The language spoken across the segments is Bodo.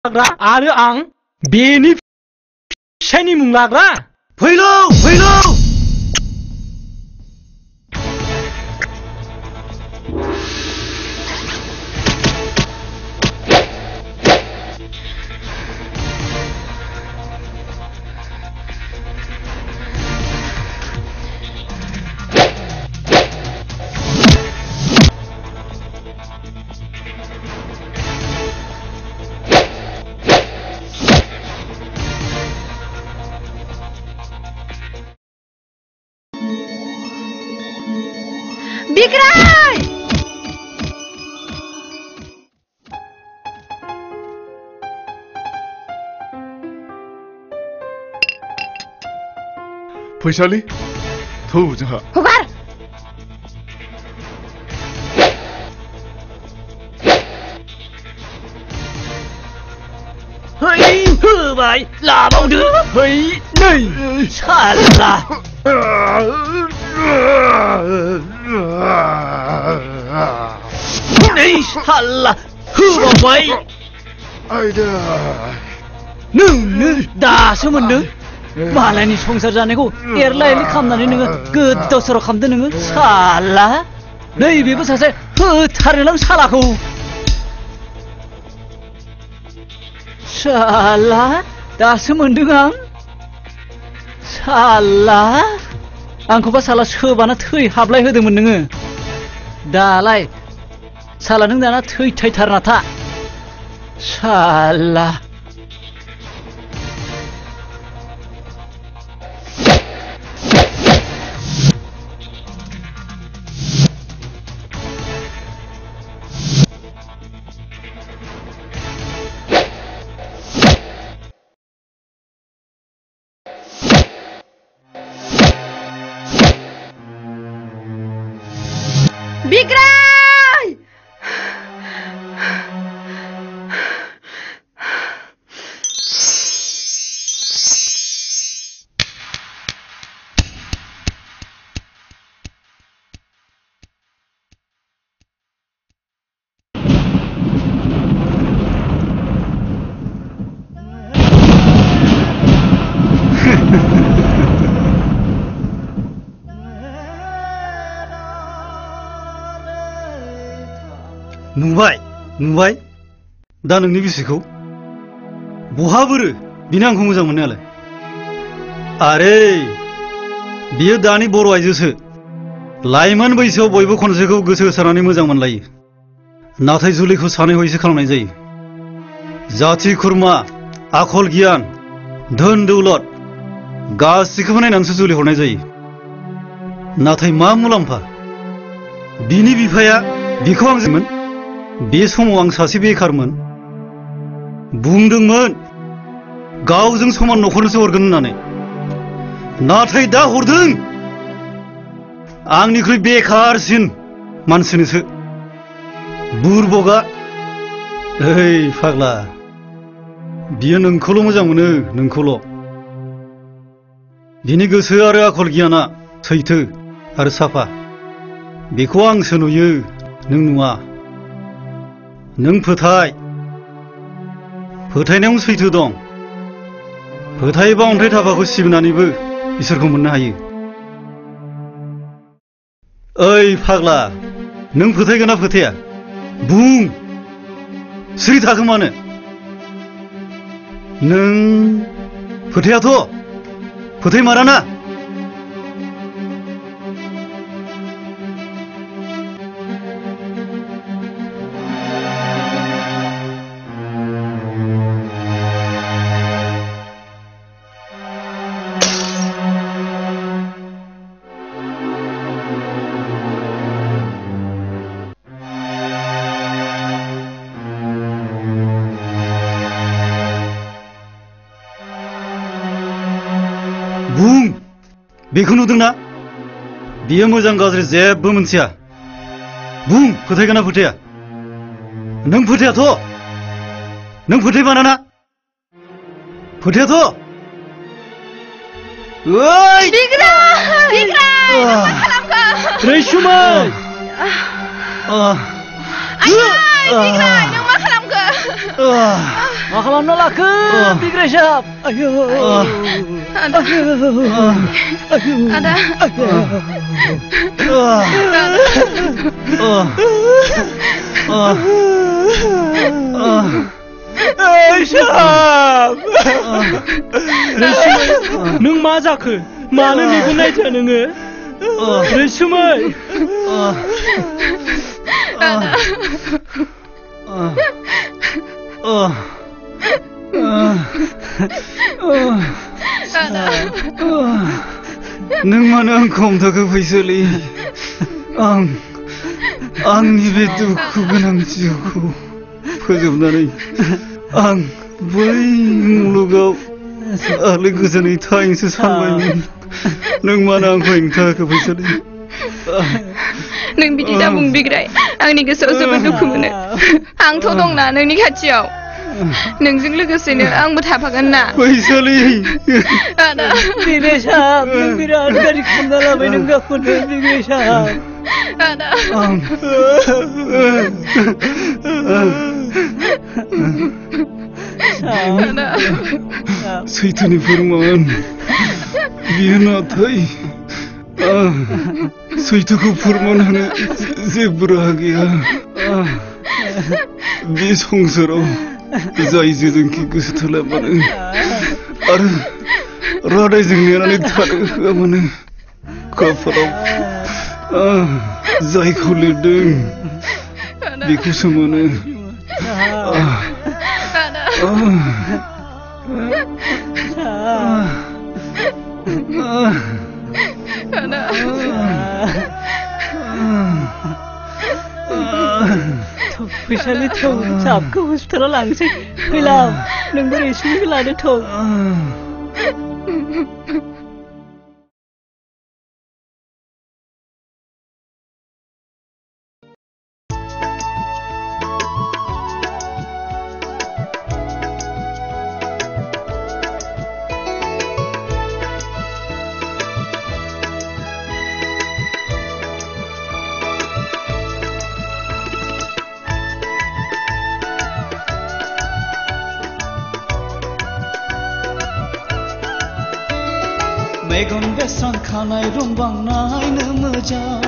लाग्रा आरो आं बेनि फिसायनि मुं लाग्रा। फैलौ फैलौ बिग्राय फैसालि थौ जोंहा हगार है होबाय लाबावदो है नै साला नै साला होबावबाय आयदा नोंनो दासो मोनदों मालायनि संसार जानायखौ एरला एरलि खालामनानै नोङो गोदाव सोराव खालामदो नोङो साला नैबेबो सासे होथारोलां सालाखौ साला दासो मोनदों आं साला आंखौबा साला सोबाना थै हाबलाय होदोंमोन नोङो दालाय साला नों दाना थैथायथारना था साला बिग्राय नुबाय दा नोंनि गोसोखौ बहा बोरो बिनो आंखौ मोजां मोननायालाय आरे बियो दानि बर' आइजोसो लाइमोन बैसोआव बयबो खनसेखौ गोसो होसारनानै मोजां मोनलायो नाथाय जुलिखौ सानै हयैसो खालामनाय जायो जाथि खुरमा आखल गियान धोन दौलत गासिखौबो नायनानैसो जुलि हरनाय जायो नाथाय मा मुलाम्फा बिनि बिफाया बिखौ आंजोंमोन बे समाव आं सासे बेखारमोन बुंदोंमोन गावजों समान नखरनोसो हरगोन होननानै नाथाय दा हरदों आंनिख्रुइ बेखारसिन मानसिनोसो बुरबगा ओइ फाग्ला बियो नोंखौल' मोजां मोनो नोंखौल' बिनि गोसो आरो आखल गियाना सैथो आरो साफा बेखौ आंसो नुयो नों नुवा नों फोथायनायाव सैथो दं फोथायोबा अन्थाइ थाफाखौ सिबिनानैबो इसोरखौ मोननो हायो ओइ फाग्ला नों फोथायगोन ना फोथाया बुं सिरि थाखो मानो नों फोथायाथ' फोथायमाराना बुं बेखौ नुदोंना बियो मोजां गाज्रि जेबो मोनथिया बुं फोथायगोन ना फोथाया नों फोथायाथ' नों फोथायमाराना फोथायाथ' ओइ बिग्राय मा खालामखो रैसुमै Ayah, Bigray, nang makalam ka. मा खालामना लाखो बिग्राय साब आयौ Ada. Ada. साब नों मा जाखो मानो मेगन नायजा नोङो रैसुमै नों मानो आंखौ हमथाखो फैसलि आंनि बे दुखु गोनां जिउखौ फोजोबनानै आं बै मुलुगाव आलो गोजोनै थाहैनोसो सानबायमोन नों मानो आंखौ हेंथाखो फैसलि नों बिदि दा बुं बिग्राय आंनि गोसोआव जोबोद दुखु मोनो आंथ' दंना नोंनि खाथियाव नोंजों लोगोसेनो आंबो थाफागोन ना फैसलि आदा बिग्राय साब नों बिराद गाज्रि खालामना लाबाय नों गावखौनो बिग्राय साब आदा सैथोनि फोरमान बियो नाथाय सैथोखौ फोरमान होनो जेबो राहा गैया बे संसाराव जाय जेजोंखि गोसो थोला मानो आरो रादायजों नेनानै थानो होआ मानो खाफालाव जायखौ लिरदों बेखौसो मोनो फैसालि थौ साबखौ हस्पिटालाव लांसै फैलाव नोंबो रैसुमैखौ लादो थौ मेगन बेसान खानाय रंबां नायनो मोजां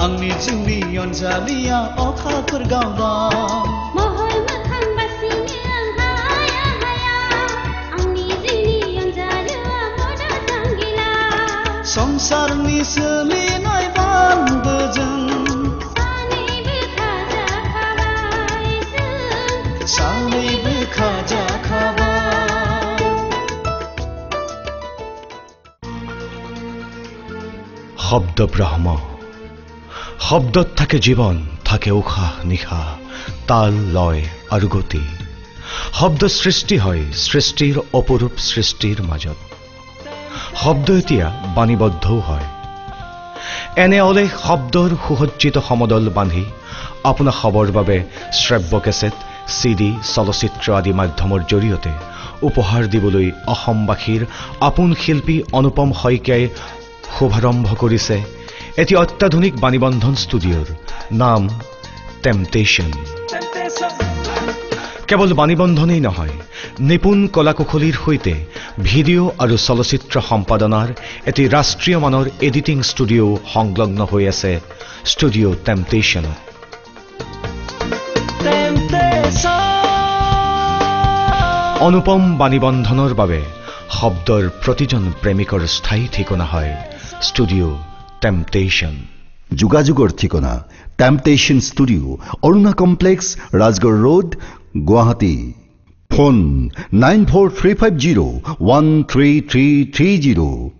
आंनि जिउनि अनजालिया अखाफोर गावदां महर मोखां बासिनो आं हाया हाया आंनि जिउनि अनजालुआ मदद जांगिला संसारनि सोलिनाय बान्दोजों सानैबो खाजाखाबाय শব্দ ব্ৰহ্ম শব্দত থাকে জীৱন থাকে উশাহ নিশাহ তাল লয় আৰু গতি শব্দ সৃষ্টি হয় সৃষ্টিৰ অপৰূপ সৃষ্টিৰ মাজত শব্দ এতিয়া বাণীবদ্ধও হয় এনে অলেখ শব্দৰ সুসজ্জিত সমদল বান্ধি আপোনাৰ খবৰ বাবে শ্ৰাব্য কেছেট সিডি চলচ্চিত্ৰ আদি মাধ্যমৰ জৰিয়তে উপহাৰ দিবলৈ অসমবাসীৰ আপোন শিল্পী অনুপম শইকীয়াই শুভাৰম্ভ কৰিছে এটি অত্যাধুনিক বাণীবন্ধন ষ্টুডিঅ'ৰ নাম টেম্পটেশ্যন কেৱল বাণীবন্ধনেই নহয় নিপুণ কলাকুশলীৰ সৈতে ভিডিঅ' আৰু চলচ্চিত্ৰ সম্পাদনাৰ এটি ৰাষ্ট্ৰীয় মানৰ এডিটিং ষ্টুডিঅ' সংলগ্ন হৈ আছে ষ্টুডিঅ' টেম্পটেশ্যনত অনুপম বাণীবন্ধনৰ বাবে শব্দৰ প্ৰতিজন প্ৰেমিকৰ স্থায়ী ঠিকনা হয় ষ্টুডিঅ' টেম্পটেশ্যন যোগাযোগৰ ঠিকনা temptation studio' Aruna complex Rajgarh road Guwahati phone 9435013330